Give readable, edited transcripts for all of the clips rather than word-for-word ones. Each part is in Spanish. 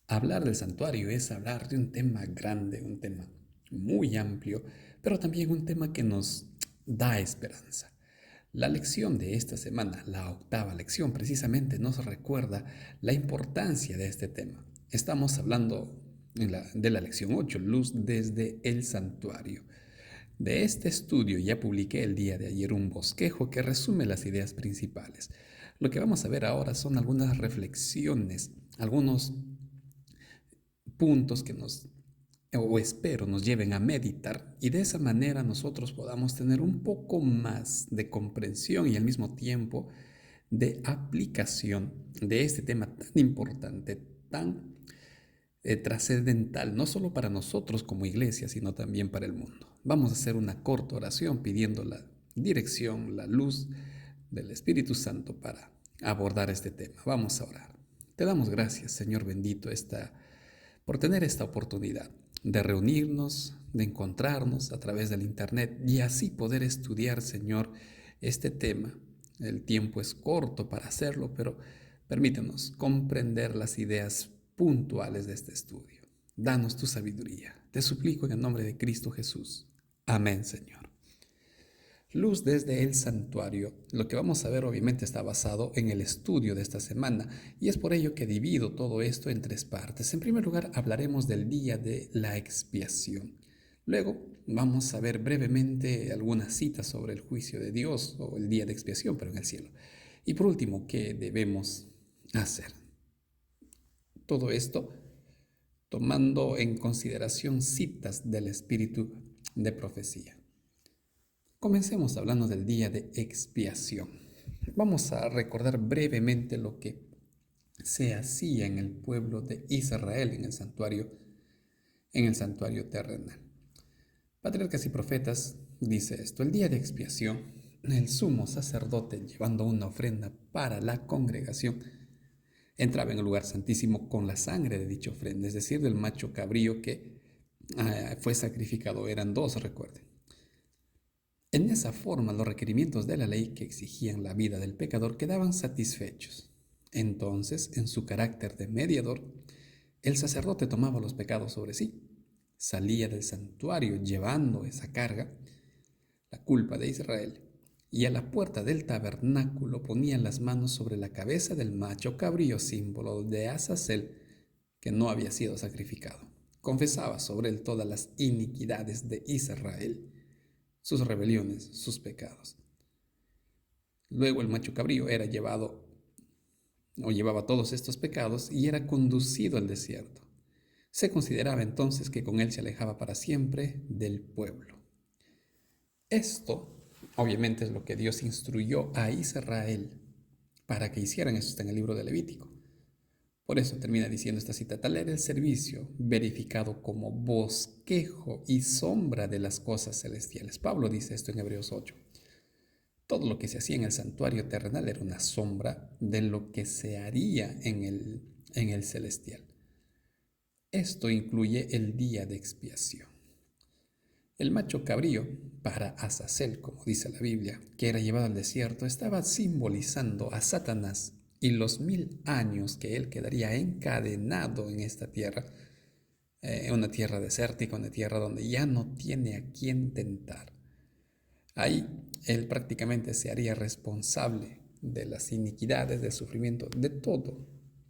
Hablar del santuario es hablar de un tema grande, un tema muy amplio, pero también un tema que nos da esperanza. La lección de esta semana, la octava lección, precisamente nos recuerda la importancia de este tema. Estamos hablando de la lección 8, luz desde el santuario. De este estudio ya publiqué el día de ayer un bosquejo que resume las ideas principales. Lo que vamos a ver ahora son algunas reflexiones, algunos puntos que o espero, nos lleven a meditar y de esa manera nosotros podamos tener un poco más de comprensión y al mismo tiempo de aplicación de este tema tan importante, tan trascendental, no solo para nosotros como iglesia, sino también para el mundo. Vamos a hacer una corta oración pidiendo la dirección, la luz del Espíritu Santo para abordar este tema. Vamos a orar. Te damos gracias, Señor bendito, por tener esta oportunidad de reunirnos, de encontrarnos a través del Internet y así poder estudiar, Señor, este tema. El tiempo es corto para hacerlo, pero permítenos comprender las ideas puntuales de este estudio. Danos tu sabiduría. Te suplico en el nombre de Cristo Jesús. Amén, Señor. Luz desde el santuario. Lo que vamos a ver obviamente está basado en el estudio de esta semana y es por ello que divido todo esto en tres partes. En primer lugar, hablaremos del día de la expiación. Luego vamos a ver brevemente algunas citas sobre el juicio de Dios o el día de expiación, pero en el cielo. Y por último, ¿qué debemos hacer? Todo esto tomando en consideración citas del espíritu de profecía. Comencemos hablando del día de expiación. Vamos a recordar brevemente lo que se hacía en el pueblo de Israel en el santuario terrenal. Patriarcas y Profetas dice esto: el día de expiación, el sumo sacerdote, llevando una ofrenda para la congregación, entraba en el lugar santísimo con la sangre de dicha ofrenda, es decir, del macho cabrío que fue sacrificado. Eran dos, recuerden. En esa forma, los requerimientos de la ley que exigían la vida del pecador quedaban satisfechos. Entonces, en su carácter de mediador, el sacerdote tomaba los pecados sobre sí, salía del santuario llevando esa carga, la culpa de Israel, y a la puerta del tabernáculo ponía las manos sobre la cabeza del macho cabrío, símbolo de Azazel, que no había sido sacrificado. Confesaba sobre él todas las iniquidades de Israel, sus rebeliones, sus pecados. Luego el macho cabrío era llevado o llevaba todos estos pecados y era conducido al desierto. Se consideraba entonces que con él se alejaba para siempre del pueblo. Esto, obviamente, es lo que Dios instruyó a Israel para que hicieran. Esto está en el libro de Levítico. Por eso termina diciendo esta cita: tal era el servicio verificado como bosquejo y sombra de las cosas celestiales. Pablo dice esto en Hebreos 8. Todo lo que se hacía en el santuario terrenal era una sombra de lo que se haría en el celestial. Esto incluye el día de expiación. El macho cabrío, para Azazel, como dice la Biblia, que era llevado al desierto, estaba simbolizando a Satanás y los 1000 años que él quedaría encadenado en esta tierra, una tierra desértica, una tierra donde ya no tiene a quién tentar. Ahí él prácticamente se haría responsable de las iniquidades, del sufrimiento, de todo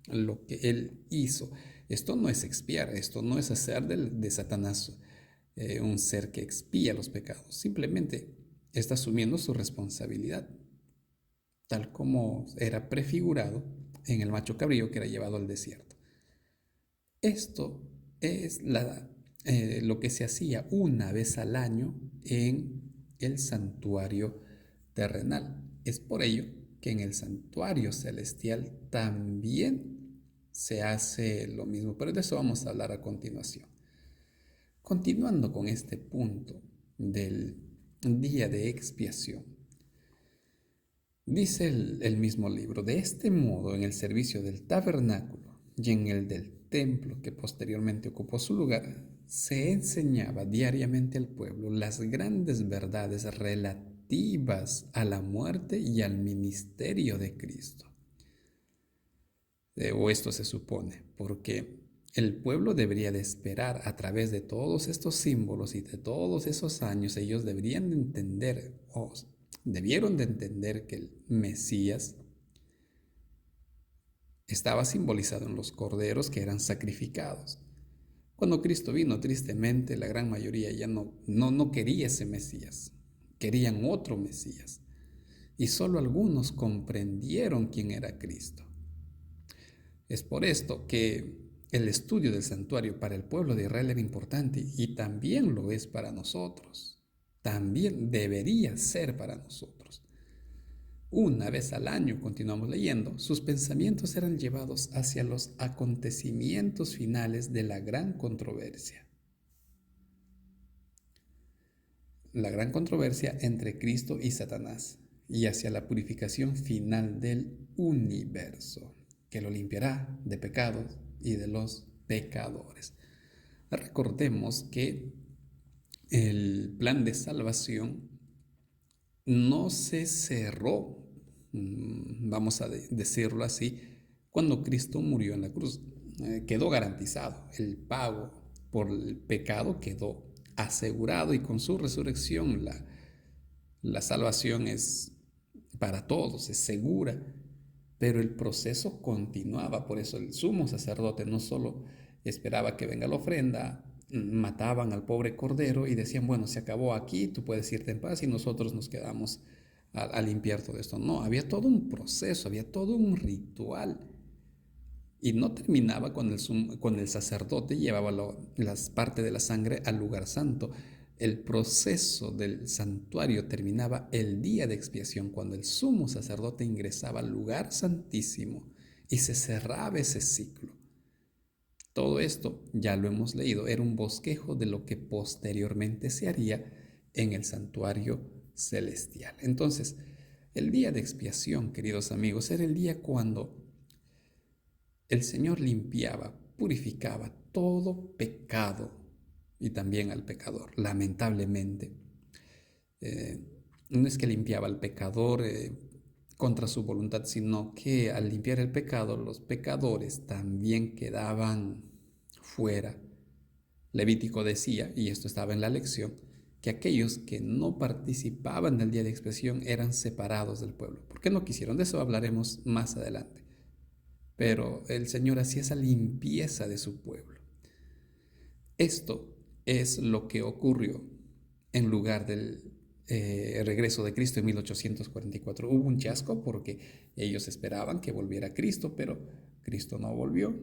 lo que él hizo. Esto no es expiar, esto no es hacer de Satanás un ser que expía los pecados. Simplemente está asumiendo su responsabilidad, tal como era prefigurado en el macho cabrío que era llevado al desierto. Esto es lo que se hacía una vez al año en el santuario terrenal. Es por ello que en el santuario celestial también se hace lo mismo, pero de eso vamos a hablar a continuación. Continuando con este punto del día de expiación, dice el mismo libro: de este modo, en el servicio del tabernáculo y en el del templo que posteriormente ocupó su lugar, se enseñaba diariamente al pueblo las grandes verdades relativas a la muerte y al ministerio de Cristo. O esto se supone, porque El pueblo debería de esperar a través de todos estos símbolos y de todos esos años. Ellos deberían de entender, o debieron de entender que el Mesías estaba simbolizado en los corderos que eran sacrificados. Cuando Cristo vino, tristemente, la gran mayoría ya no quería ese Mesías. Querían otro Mesías. Y solo algunos comprendieron quién era Cristo. Es por esto que el estudio del santuario para el pueblo de Israel era importante y también lo es para nosotros. También debería ser para nosotros. Una vez al año, continuamos leyendo, sus pensamientos eran llevados hacia los acontecimientos finales de la gran controversia. La gran controversia entre Cristo y Satanás, y hacia la purificación final del universo, que lo limpiará de pecados y de los pecadores. Recordemos que el plan de salvación no se cerró, vamos a decirlo así, cuando Cristo murió en la cruz. Quedó garantizado. El pago por el pecado quedó asegurado y con su resurrección la salvación es para todos, es segura. Pero el proceso continuaba, por eso el sumo sacerdote no solo esperaba que venga la ofrenda, mataban al pobre cordero y decían, bueno, se acabó aquí, tú puedes irte en paz y nosotros nos quedamos a limpiar todo esto. No, había todo un proceso, había todo un ritual. Y no terminaba cuando el sacerdote llevaba las partes de la sangre al lugar santo. El proceso del santuario terminaba el día de expiación, cuando el sumo sacerdote ingresaba al lugar santísimo y se cerraba ese ciclo. Todo esto, ya lo hemos leído, era un bosquejo de lo que posteriormente se haría en el santuario celestial. Entonces, el día de expiación, queridos amigos, era el día cuando el Señor limpiaba, purificaba todo pecado y también al pecador, lamentablemente. No es que limpiaba al pecador contra su voluntad, sino que al limpiar el pecado, los pecadores también quedaban fuera. Levítico decía, y esto estaba en la lección, que aquellos que no participaban del día de expiación eran separados del pueblo. ¿Por qué no quisieron? De eso hablaremos más adelante. Pero el Señor hacía esa limpieza de su pueblo. Esto es lo que ocurrió en lugar del regreso de Cristo en 1844. Hubo un chasco porque ellos esperaban que volviera Cristo, pero Cristo no volvió.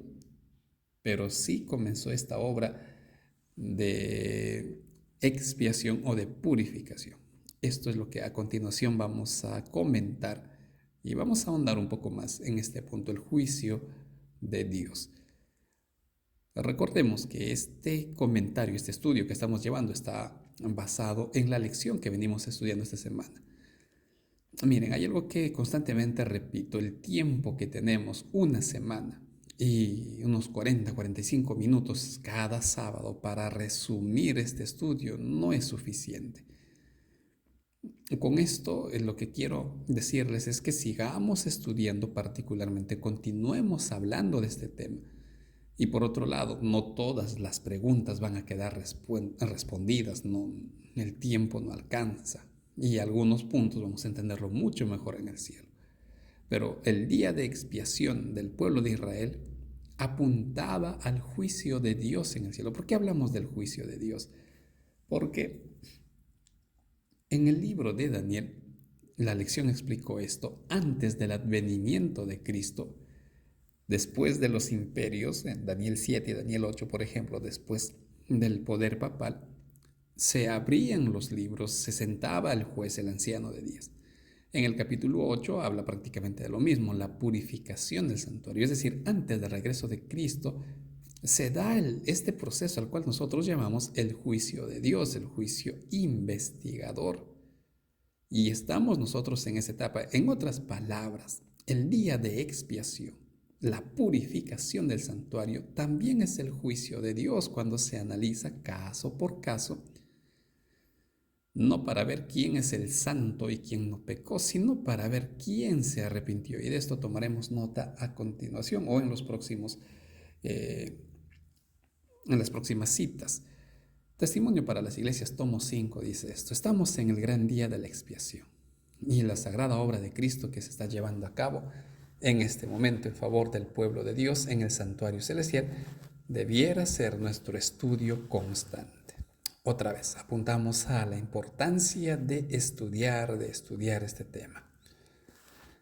Pero sí comenzó esta obra de expiación o de purificación. Esto es lo que a continuación vamos a comentar y vamos a ahondar un poco más en este punto, el juicio de Dios. Recordemos que este comentario, este estudio que estamos llevando está basado en la lección que venimos estudiando esta semana. Miren, hay algo que constantemente repito, el tiempo que tenemos, una semana y unos 45 minutos cada sábado para resumir este estudio no es suficiente. Con esto, lo que quiero decirles es que sigamos estudiando, particularmente, continuemos hablando de este tema. Y por otro lado, no todas las preguntas van a quedar respondidas, no, el tiempo no alcanza. Y algunos puntos vamos a entenderlo mucho mejor en el cielo. Pero el día de expiación del pueblo de Israel apuntaba al juicio de Dios en el cielo. ¿Por qué hablamos del juicio de Dios? Porque en el libro de Daniel, la lección explicó esto antes del advenimiento de Cristo. Después de los imperios, en Daniel 7 y Daniel 8, por ejemplo, después del poder papal, se abrían los libros, se sentaba el juez, el anciano de días. En el capítulo 8 habla prácticamente de lo mismo, la purificación del santuario. Es decir, antes del regreso de Cristo, se da este proceso al cual nosotros llamamos el juicio de Dios, el juicio investigador. Y estamos nosotros en esa etapa. En otras palabras, el día de expiación, la purificación del santuario, también es el juicio de Dios cuando se analiza caso por caso, no para ver quién es el santo y quién no pecó, sino para ver quién se arrepintió. Y de esto tomaremos nota a continuación o en los próximos en las próximas citas. Testimonio para las Iglesias, tomo 5, dice esto: estamos en el gran día de la expiación y la sagrada obra de Cristo que se está llevando a cabo en este momento en favor del pueblo de Dios en el santuario celestial debiera ser nuestro estudio constante. Otra vez, apuntamos a la importancia de estudiar este tema.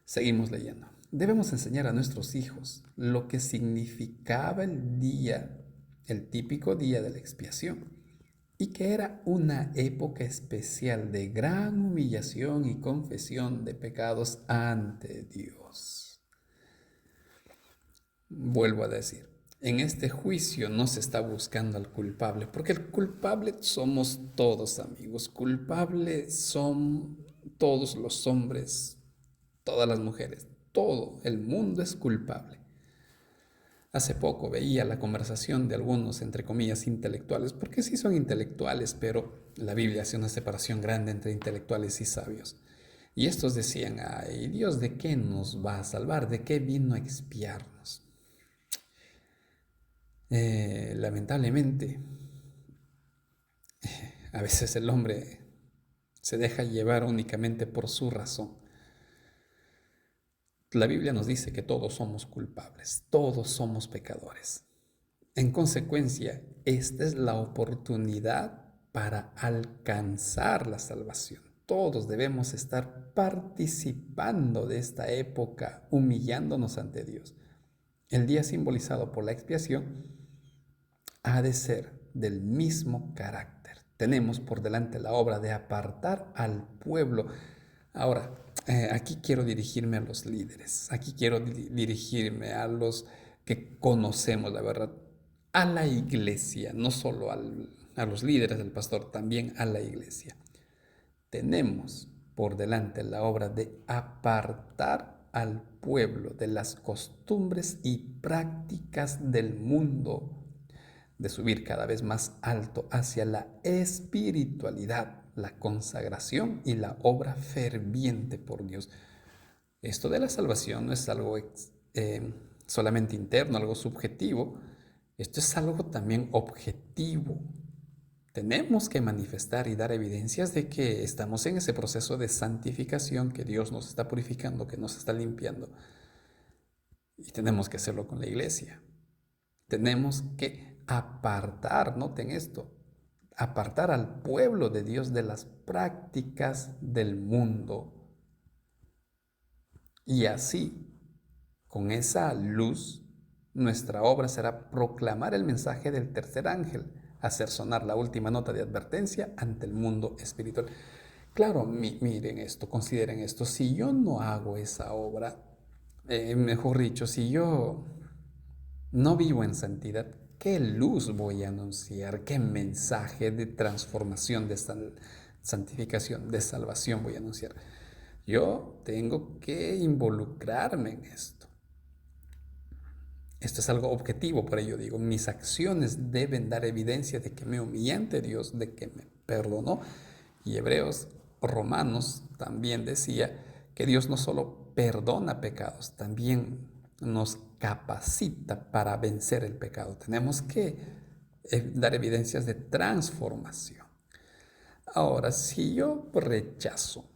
Seguimos leyendo. Debemos enseñar a nuestros hijos lo que significaba el típico día de la expiación, y que era una época especial de gran humillación y confesión de pecados ante Dios. Vuelvo a decir, en este juicio no se está buscando al culpable, porque el culpable somos todos, amigos. Culpables son todos los hombres, todas las mujeres, todo el mundo es culpable. Hace poco veía la conversación de algunos, entre comillas, intelectuales, porque sí son intelectuales, pero la Biblia hace una separación grande entre intelectuales y sabios. Y estos decían: ay, ¿Dios de qué nos va a salvar? ¿De qué vino a expiarnos? Lamentablemente, a veces el hombre se deja llevar únicamente por su razón. La Biblia nos dice que todos somos culpables, todos somos pecadores. En consecuencia, esta es la oportunidad para alcanzar la salvación. Todos debemos estar participando de esta época, humillándonos ante Dios. El día simbolizado por la expiación ha de ser del mismo carácter. Tenemos por delante la obra de apartar al pueblo. Ahora, aquí quiero dirigirme a los líderes, aquí quiero dirigirme a los que conocemos la verdad, a la iglesia, no solo a los líderes del pastor, también a la iglesia. Tenemos por delante la obra de apartar al pueblo de las costumbres y prácticas del mundo, de subir cada vez más alto hacia la espiritualidad, la consagración y la obra ferviente por Dios. Esto de la salvación no es algo solamente interno, algo subjetivo. Esto es algo también objetivo. Tenemos que manifestar y dar evidencias de que estamos en ese proceso de santificación, que Dios nos está purificando, que nos está limpiando. Y tenemos que hacerlo con la iglesia. Tenemos que apartar, noten esto, apartar al pueblo de Dios de las prácticas del mundo. Y así, con esa luz, nuestra obra será proclamar el mensaje del tercer ángel, hacer sonar la última nota de advertencia ante el mundo espiritual. Claro, miren esto, consideren esto. Si yo no hago esa obra, mejor dicho, si yo no vivo en santidad, ¿qué luz voy a anunciar? ¿Qué mensaje de transformación, de santificación, de salvación voy a anunciar? Yo tengo que involucrarme en esto. Esto es algo objetivo, por ello digo, mis acciones deben dar evidencia de que me humillé ante Dios, de que me perdonó. Y Hebreos, Romanos también decía que Dios no solo perdona pecados, también nos capacita para vencer el pecado. Tenemos que dar evidencias de transformación. Ahora, si yo rechazo,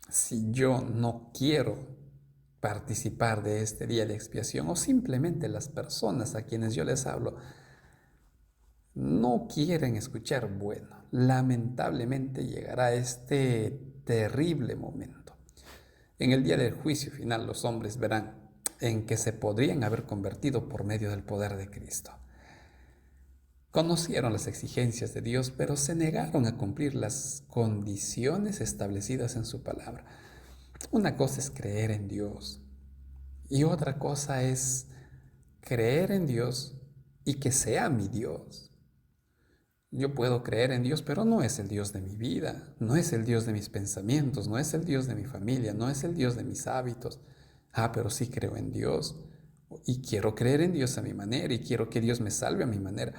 si yo no quiero participar de este día de expiación, o simplemente las personas a quienes yo les hablo no quieren escuchar, bueno, lamentablemente llegará este terrible momento. En el día del juicio final los hombres verán en que se podrían haber convertido por medio del poder de Cristo. Conocieron las exigencias de Dios, pero se negaron a cumplir las condiciones establecidas en su palabra. Una cosa es creer en Dios y otra cosa es creer en Dios y que sea mi Dios. Yo puedo creer en Dios, pero no es el Dios de mi vida, no es el Dios de mis pensamientos, no es el Dios de mi familia, no es el Dios de mis hábitos. Pero sí creo en Dios y quiero creer en Dios a mi manera y quiero que Dios me salve a mi manera.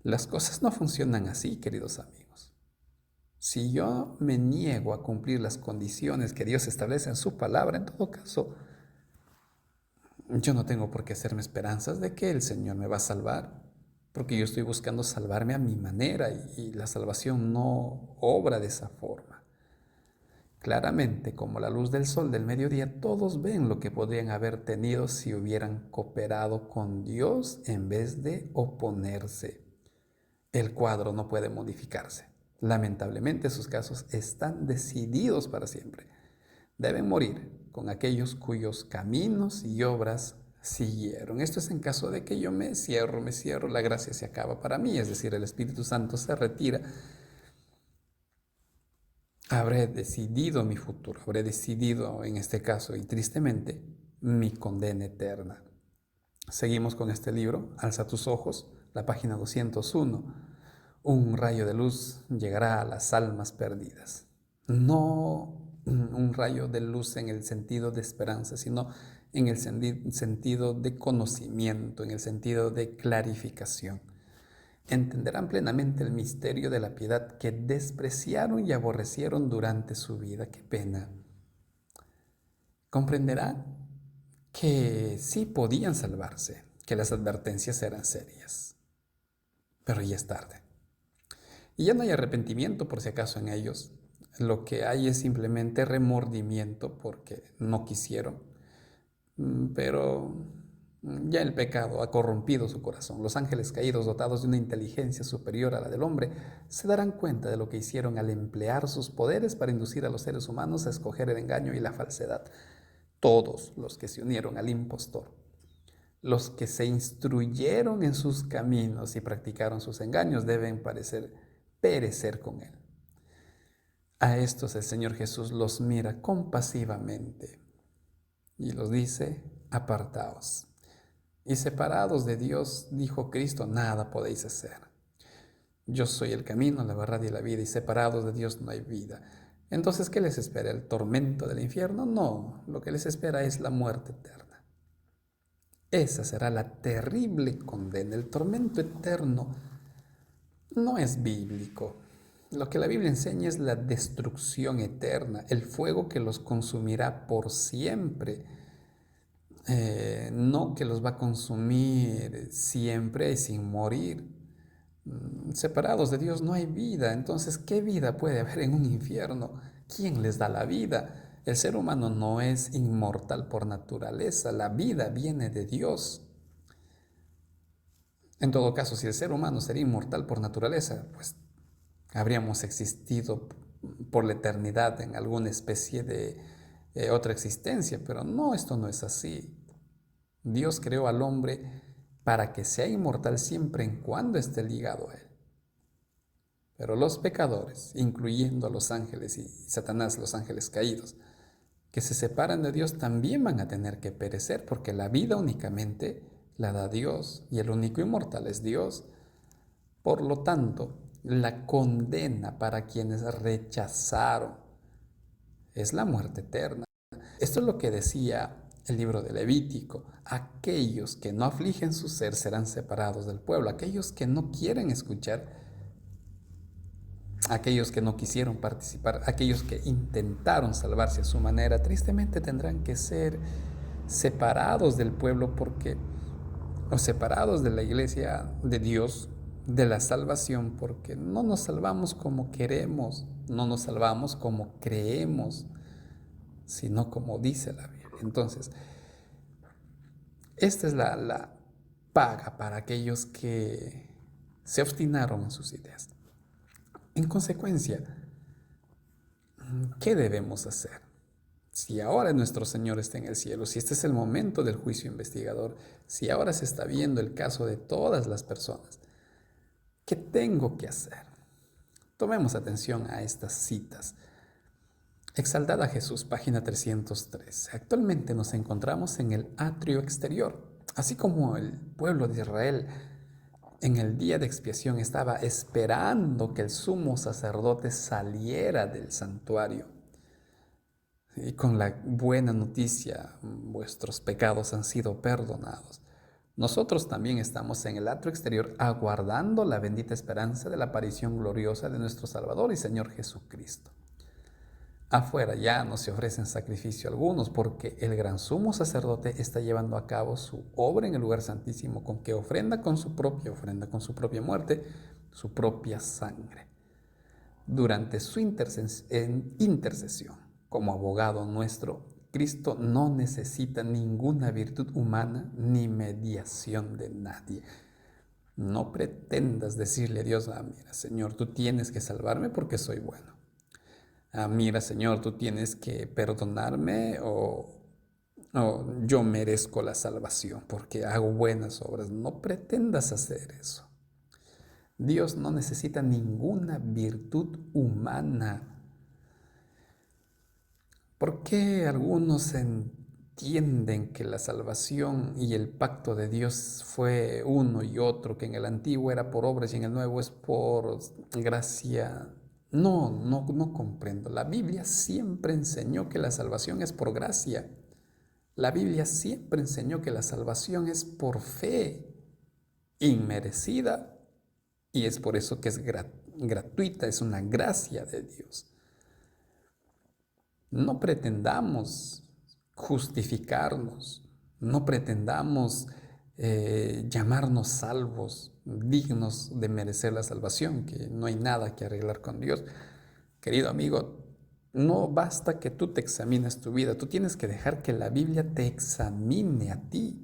Las cosas no funcionan así, queridos amigos. Si yo me niego a cumplir las condiciones que Dios establece en su palabra, en todo caso, yo no tengo por qué hacerme esperanzas de que el Señor me va a salvar. porque yo estoy buscando salvarme a mi manera y la salvación no obra de esa forma. Claramente, como la luz del sol del mediodía, todos ven lo que podrían haber tenido si hubieran cooperado con Dios en vez de oponerse. El cuadro no puede modificarse. Lamentablemente, sus casos están decididos para siempre. Deben morir con aquellos cuyos caminos y obras siguieron. Esto es en caso de que yo me cierro, la gracia se acaba para mí, es decir, el Espíritu Santo se retira. Habré decidido mi futuro, habré decidido en este caso y tristemente mi condena eterna. Seguimos con este libro, Alza tus ojos, la página 201. Un rayo de luz llegará a las almas perdidas. No un rayo de luz en el sentido de esperanza, sino en el sentido de conocimiento, en el sentido de clarificación. Entenderán plenamente el misterio de la piedad que despreciaron y aborrecieron durante su vida. ¡Qué pena! Comprenderán que sí podían salvarse, que las advertencias eran serias, pero ya es tarde. Y ya no hay arrepentimiento por si acaso en ellos. Lo que hay es simplemente remordimiento porque no quisieron. Pero ya el pecado ha corrompido su corazón. Los ángeles caídos, dotados de una inteligencia superior a la del hombre, se darán cuenta de lo que hicieron al emplear sus poderes para inducir a los seres humanos a escoger el engaño y la falsedad. Todos los que se unieron al impostor, los que se instruyeron en sus caminos y practicaron sus engaños, deben perecer con él. A estos el Señor Jesús los mira compasivamente y los dice: apartaos. Y separados de Dios, dijo Cristo, nada podéis hacer. Yo soy el camino, la verdad y la vida, y separados de Dios no hay vida. Entonces, ¿qué les espera? ¿El tormento del infierno? No, lo que les espera es la muerte eterna. Esa será la terrible condena. El tormento eterno no es bíblico. Lo que la Biblia enseña es la destrucción eterna, el fuego que los consumirá por siempre. No que los va a consumir siempre y sin morir. Separados de Dios no hay vida. Entonces, ¿qué vida puede haber en un infierno? ¿Quién les da la vida? El ser humano no es inmortal por naturaleza. La vida viene de Dios. En todo caso, si el ser humano sería inmortal por naturaleza, pues habríamos existido por la eternidad en alguna especie de otra existencia, pero no, esto no es así. Dios creó al hombre para que sea inmortal siempre en cuando esté ligado a él. Pero los pecadores, incluyendo a los ángeles y Satanás, los ángeles caídos, que se separan de Dios, también van a tener que perecer, porque la vida únicamente la da Dios y el único inmortal es Dios. Por lo tanto, la condena para quienes rechazaron es la muerte eterna. Esto es lo que decía el libro de Levítico: aquellos que no afligen su ser serán separados del pueblo, aquellos que no quieren escuchar, aquellos que no quisieron participar, aquellos que intentaron salvarse a su manera, tristemente tendrán que ser separados del pueblo o separados de la iglesia de Dios, de la salvación, porque no nos salvamos como queremos, no nos salvamos como creemos, sino como dice la Biblia. Entonces, esta es la paga para aquellos que se obstinaron en sus ideas. En consecuencia, ¿qué debemos hacer? Si ahora nuestro Señor está en el cielo, si este es el momento del juicio investigador, si ahora se está viendo el caso de todas las personas, ¿qué tengo que hacer? Tomemos atención a estas citas. Exaltad a Jesús, página 303. Actualmente nos encontramos en el atrio exterior, así como el pueblo de Israel en el día de expiación estaba esperando que el sumo sacerdote saliera del santuario. Y con la buena noticia, vuestros pecados han sido perdonados. Nosotros también estamos en el atrio exterior aguardando la bendita esperanza de la aparición gloriosa de nuestro Salvador y Señor Jesucristo. Afuera ya no se ofrecen sacrificio algunos, porque el gran sumo sacerdote está llevando a cabo su obra en el lugar santísimo, con que ofrenda con su propia muerte, su propia sangre. Durante su intercesión como abogado nuestro, Cristo no necesita ninguna virtud humana ni mediación de nadie. No pretendas decirle a Dios: mira, Señor, tú tienes que salvarme porque soy bueno. Mira, Señor, tú tienes que perdonarme, o yo merezco la salvación porque hago buenas obras. No pretendas hacer eso. Dios no necesita ninguna virtud humana. ¿Por qué algunos entienden que la salvación y el pacto de Dios fue uno y otro, que en el antiguo era por obras y en el nuevo es por gracia? No comprendo. La Biblia siempre enseñó que la salvación es por gracia. La Biblia siempre enseñó que la salvación es por fe, inmerecida, y es por eso que es gratuita, es una gracia de Dios. No pretendamos justificarnos, no pretendamos llamarnos salvos, dignos de merecer la salvación, que no hay nada que arreglar con Dios. Querido amigo, no basta que tú te examines tu vida, tú tienes que dejar que la Biblia te examine a ti.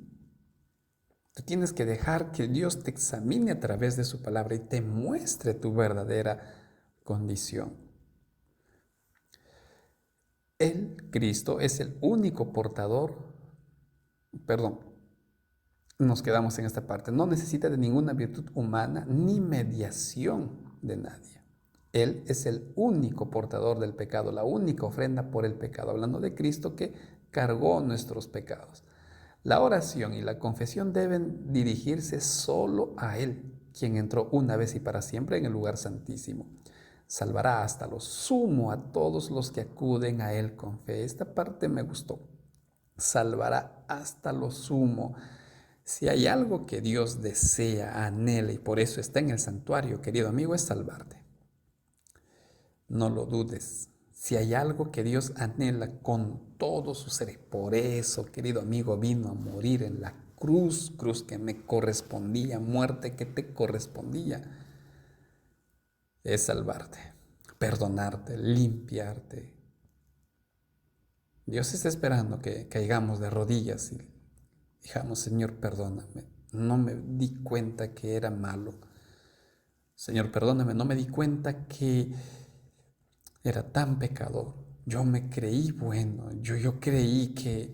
Tú tienes que dejar que Dios te examine a través de su palabra y te muestre tu verdadera condición. Cristo, es el único portador, nos quedamos en esta parte, no necesita de ninguna virtud humana ni mediación de nadie. Él es el único portador del pecado, la única ofrenda por el pecado, hablando de Cristo que cargó nuestros pecados. La oración y la confesión deben dirigirse solo a Él, quien entró una vez y para siempre en el lugar santísimo. Salvará hasta lo sumo a todos los que acuden a Él con fe. Esta parte me gustó. Salvará hasta lo sumo. Si hay algo que Dios desea, anhela y por eso está en el santuario, querido amigo, es salvarte. No lo dudes. Si hay algo que Dios anhela con todo su ser, por eso, querido amigo, vino a morir en la cruz que me correspondía, muerte que te correspondía, es salvarte, perdonarte, limpiarte. Dios está esperando que caigamos de rodillas y digamos: Señor, perdóname, no me di cuenta que era malo. Señor, perdóname, no me di cuenta que era tan pecador. Yo me creí bueno, yo creí que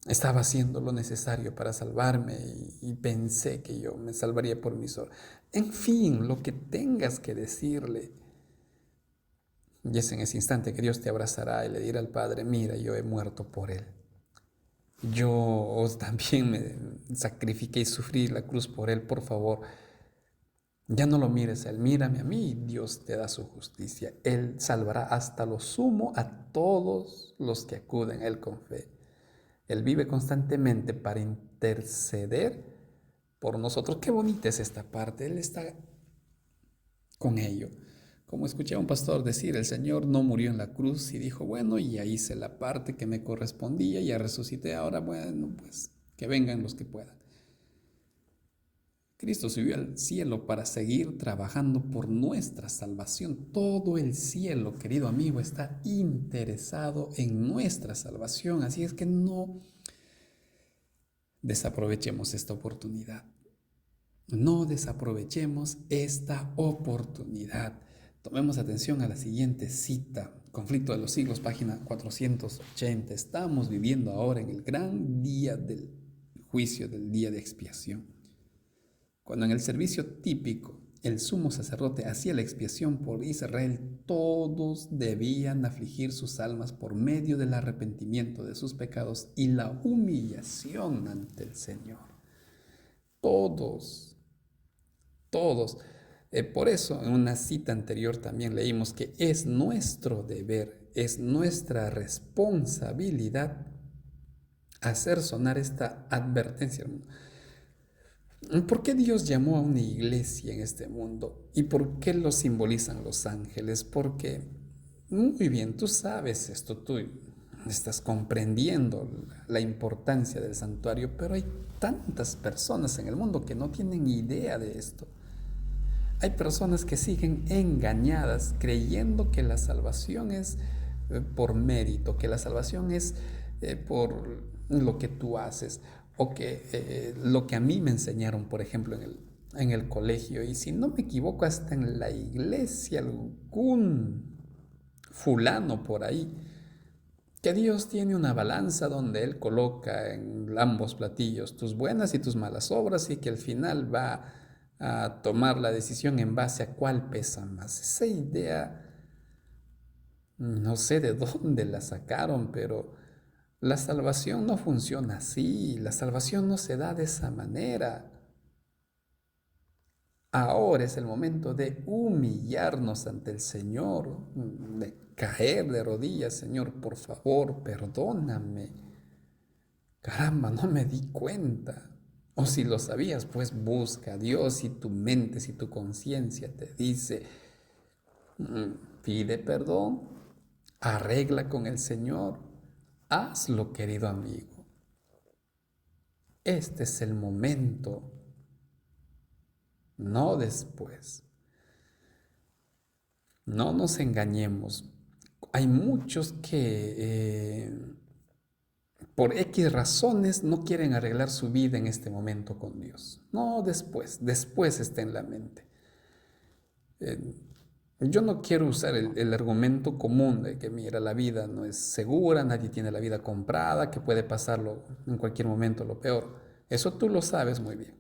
estaba haciendo lo necesario para salvarme y pensé que yo me salvaría por mis obras. En fin, lo que tengas que decirle. Y es en ese instante que Dios te abrazará y le dirá al Padre: mira, yo he muerto por él. Yo también me sacrifiqué y sufrí la cruz por él, por favor. Ya no lo mires a él, mírame a mí, y Dios te da su justicia. Él salvará hasta lo sumo a todos los que acuden a él con fe. Él vive constantemente para interceder por nosotros. Qué bonita es esta parte, Él está con ello. Como escuché a un pastor decir, el Señor no murió en la cruz y dijo: bueno, ya hice la parte que me correspondía, ya resucité, ahora bueno, pues que vengan los que puedan. Cristo subió al cielo para seguir trabajando por nuestra salvación. Todo el cielo, querido amigo, está interesado en nuestra salvación. Así es que no desaprovechemos esta oportunidad. No desaprovechemos esta oportunidad. Tomemos atención a la siguiente cita. Conflicto de los siglos, página 480. Estamos viviendo ahora en el gran día del juicio, del día de expiación. Cuando en el servicio típico el sumo sacerdote hacía la expiación por Israel, todos debían afligir sus almas por medio del arrepentimiento de sus pecados y la humillación ante el Señor. Todos. Por eso en una cita anterior también leímos que es nuestro deber, es nuestra responsabilidad hacer sonar esta advertencia. ¿Por qué Dios llamó a una iglesia en este mundo? ¿Y por qué lo simbolizan los ángeles? Porque Muy bien, tú sabes esto, tú estás comprendiendo la importancia del santuario, pero hay tantas personas en el mundo que no tienen idea de esto. Hay personas que siguen engañadas creyendo que la salvación es por mérito, que la salvación es por lo que tú haces o que lo que a mí me enseñaron, por ejemplo, en el colegio. Y si no me equivoco, hasta en la iglesia, algún fulano por ahí, que Dios tiene una balanza donde Él coloca en ambos platillos tus buenas y tus malas obras y que al final va a tomar la decisión en base a cuál pesa más. Esa idea, no sé de dónde la sacaron, pero la salvación no funciona así, la salvación no se da de esa manera. Ahora es el momento de humillarnos ante el Señor, de caer de rodillas, Señor, por favor, perdóname. Caramba, no me di cuenta. O si lo sabías, pues busca a Dios y tu mente, si tu conciencia te dice, pide perdón, arregla con el Señor, hazlo, querido amigo. Este es el momento, no después. No nos engañemos. Hay muchos que por X razones no quieren arreglar su vida en este momento con Dios. No después está en la mente. Eh, yo no quiero usar el argumento común de que, mira, la vida no es segura, nadie tiene la vida comprada, que puede pasarlo en cualquier momento lo peor. Eso tú lo sabes muy bien.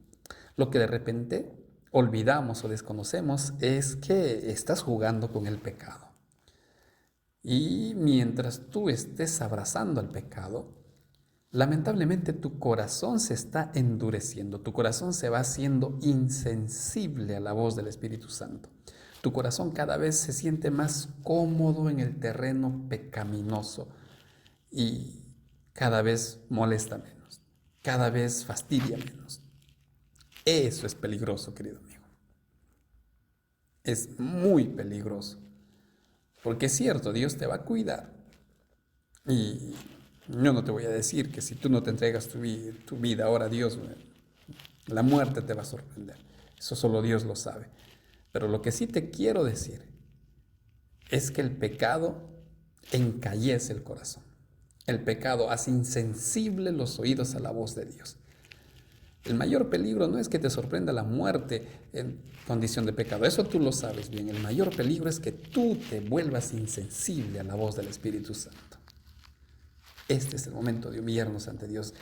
Lo que de repente olvidamos o desconocemos es que estás jugando con el pecado. Y mientras tú estés abrazando al pecado, lamentablemente tu corazón se está endureciendo, tu corazón se va haciendo insensible a la voz del Espíritu Santo. Tu corazón cada vez se siente más cómodo en el terreno pecaminoso y cada vez molesta menos, cada vez fastidia menos. Eso es peligroso, querido amigo. Es muy peligroso. Porque es cierto, Dios te va a cuidar. Y yo no te voy a decir que si tú no te entregas tu vida ahora a Dios, la muerte te va a sorprender. Eso solo Dios lo sabe. Pero lo que sí te quiero decir es que el pecado encallece el corazón. El pecado hace insensible los oídos a la voz de Dios. El mayor peligro no es que te sorprenda la muerte en condición de pecado. Eso tú lo sabes bien. El mayor peligro es que tú te vuelvas insensible a la voz del Espíritu Santo. Este es el momento de humillarnos ante Dios.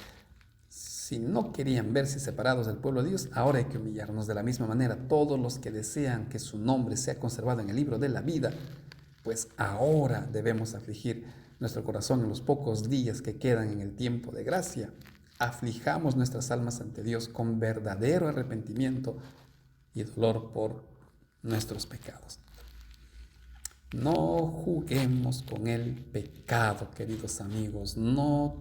Si no querían verse separados del pueblo de Dios, ahora hay que humillarnos de la misma manera. Todos los que desean que su nombre sea conservado en el libro de la vida, pues ahora debemos afligir nuestro corazón en los pocos días que quedan en el tiempo de gracia. Aflijamos nuestras almas ante Dios con verdadero arrepentimiento y dolor por nuestros pecados. No juguemos con el pecado, queridos amigos. No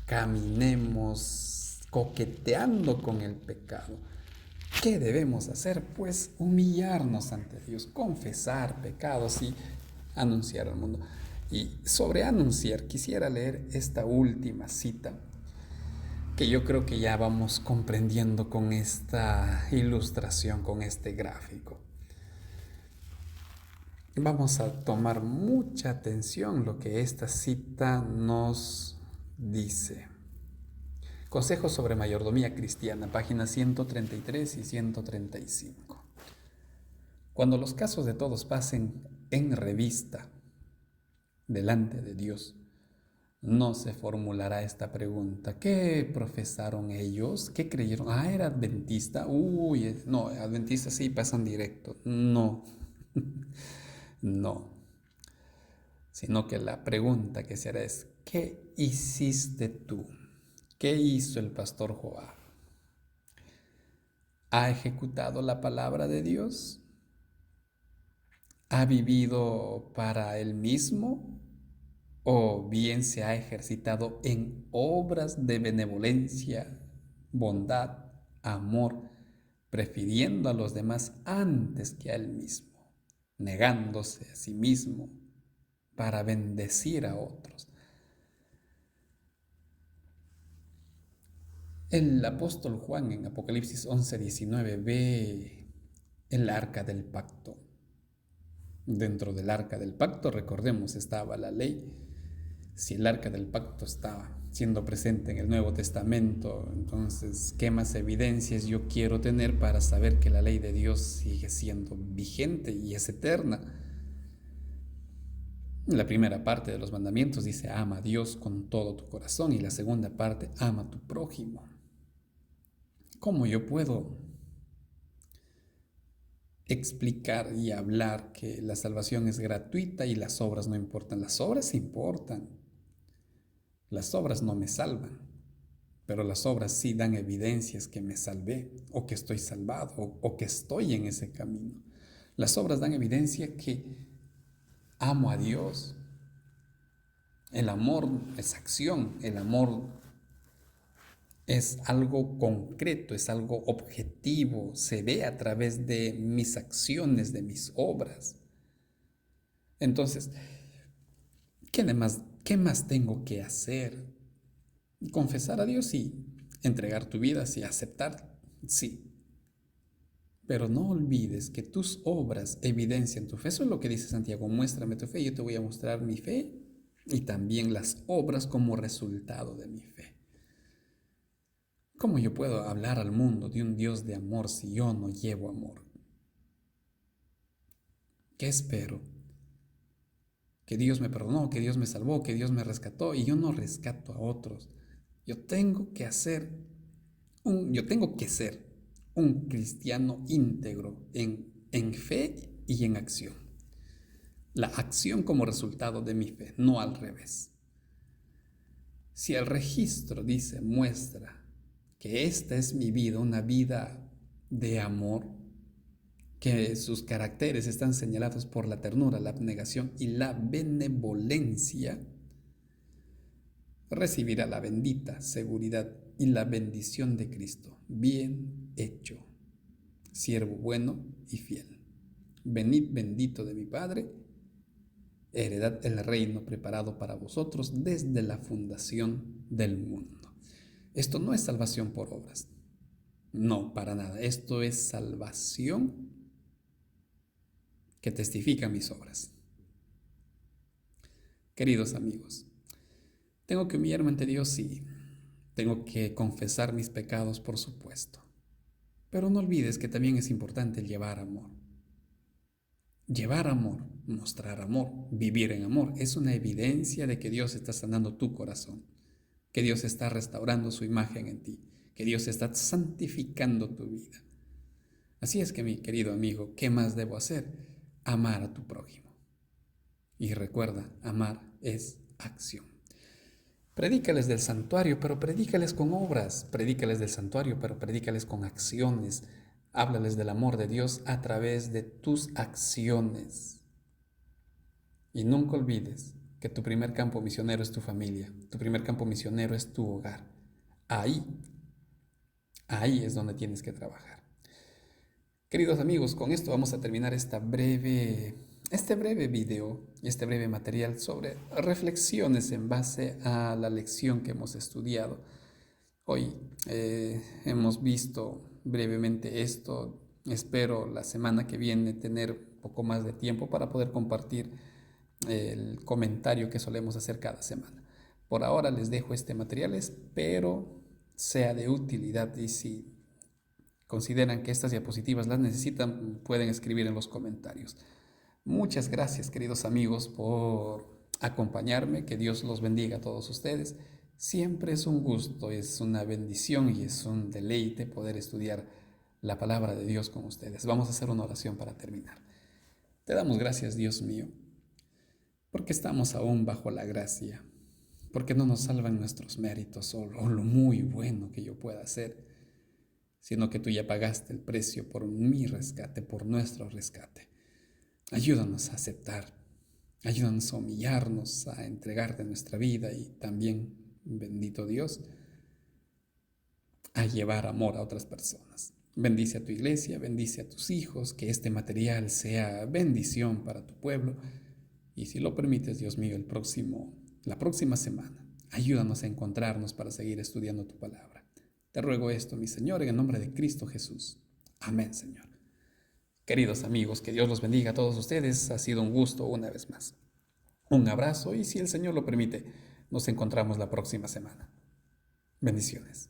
caminemos coqueteando con el pecado. ¿Qué debemos hacer? Pues humillarnos ante Dios, confesar pecados y anunciar al mundo. Y sobre anunciar, quisiera leer esta última cita que yo creo que ya vamos comprendiendo con esta ilustración, con este gráfico. Vamos a tomar mucha atención lo que esta cita nos dice. Consejos sobre mayordomía cristiana, páginas 133 y 135. Cuando los casos de todos pasen en revista delante de Dios, no se formulará esta pregunta. ¿Qué profesaron ellos? ¿Qué creyeron? Ah, era adventista. Uy, no, adventistas sí pasan directo. No, no. Sino que la pregunta que se hará es, ¿qué hiciste tú? ¿Qué hizo el pastor Joab? ¿Ha ejecutado la palabra de Dios? ¿Ha vivido para él mismo? ¿O bien se ha ejercitado en obras de benevolencia, bondad, amor, prefiriendo a los demás antes que a él mismo, negándose a sí mismo, para bendecir a otros. El apóstol Juan en Apocalipsis 11:19 ve el arca del pacto. Dentro del arca del pacto, recordemos, estaba la ley. Si el arca del pacto estaba siendo presente en el Nuevo Testamento, entonces, ¿qué más evidencias yo quiero tener para saber que la ley de Dios sigue siendo vigente y es eterna? La primera parte de los mandamientos dice, ama a Dios con todo tu corazón, y la segunda parte, ama a tu prójimo. ¿Cómo yo puedo explicar y hablar que la salvación es gratuita y las obras no importan? Las obras importan. Las obras no me salvan, pero las obras sí dan evidencias que me salvé, o que estoy salvado, o que estoy en ese camino. Las obras dan evidencia que amo a Dios. El amor es acción, el amor es algo concreto, es algo objetivo, se ve a través de mis acciones, de mis obras. Entonces, ¿qué más tengo que hacer? Confesar a Dios, sí. Entregar tu vida, sí. Aceptar, sí. Pero no olvides que tus obras evidencian tu fe. Eso es lo que dice Santiago, muéstrame tu fe, yo te voy a mostrar mi fe y también las obras como resultado de mi fe. ¿Cómo yo puedo hablar al mundo de un Dios de amor si yo no llevo amor? ¿Qué espero? Que Dios me perdonó, que Dios me salvó, que Dios me rescató, y yo no rescato a otros. Yo tengo que ser un cristiano íntegro en fe y en acción. La acción como resultado de mi fe, no al revés. Si el registro dice, muestra que esta es mi vida, una vida de amor, que sus caracteres están señalados por la ternura, la abnegación y la benevolencia, recibirá la bendita seguridad y la bendición de Cristo. Bien hecho, siervo bueno y fiel. Venid bendito de mi Padre, heredad el reino preparado para vosotros desde la fundación del mundo. Esto no es salvación por obras. No, para nada. Esto es salvación que testifica mis obras. Queridos amigos, tengo que humillarme ante Dios, sí. Tengo que confesar mis pecados, por supuesto. Pero no olvides que también es importante el llevar amor. Llevar amor, mostrar amor, vivir en amor, es una evidencia de que Dios está sanando tu corazón, que Dios está restaurando su imagen en ti, que Dios está santificando tu vida. Así es que, mi querido amigo, ¿qué más debo hacer? Amar a tu prójimo. Y recuerda, amar es acción. Predícales del santuario, pero predícales con obras. Predícales del santuario, pero predícales con acciones. Háblales del amor de Dios a través de tus acciones. Y nunca olvides que tu primer campo misionero es tu familia. Tu primer campo misionero es tu hogar. Ahí es donde tienes que trabajar. Queridos amigos, con esto vamos a terminar este breve video, este breve material sobre reflexiones en base a la lección que hemos estudiado. Hoy hemos visto brevemente esto. Espero la semana que viene tener un poco más de tiempo para poder compartir el comentario que solemos hacer cada semana. Por ahora les dejo este material, espero sea de utilidad, y si consideran que estas diapositivas las necesitan, pueden escribir en los comentarios. Muchas gracias, queridos amigos, por acompañarme. Que Dios los bendiga a todos ustedes. Siempre es un gusto, es una bendición y es un deleite poder estudiar la palabra de Dios con ustedes. Vamos a hacer una oración para terminar. Te damos gracias, Dios mío, porque estamos aún bajo la gracia, porque no nos salvan nuestros méritos o lo muy bueno que yo pueda hacer, sino que tú ya pagaste el precio por mi rescate, por nuestro rescate. Ayúdanos a aceptar, ayúdanos a humillarnos, a entregarte nuestra vida y también, bendito Dios, a llevar amor a otras personas. Bendice a tu iglesia, bendice a tus hijos, que este material sea bendición para tu pueblo Y si lo permites, Dios mío, la próxima semana, ayúdanos a encontrarnos para seguir estudiando tu palabra. Te ruego esto, mi Señor, en el nombre de Cristo Jesús. Amén, Señor. Queridos amigos, que Dios los bendiga a todos ustedes. Ha sido un gusto una vez más. Un abrazo y si el Señor lo permite, nos encontramos la próxima semana. Bendiciones.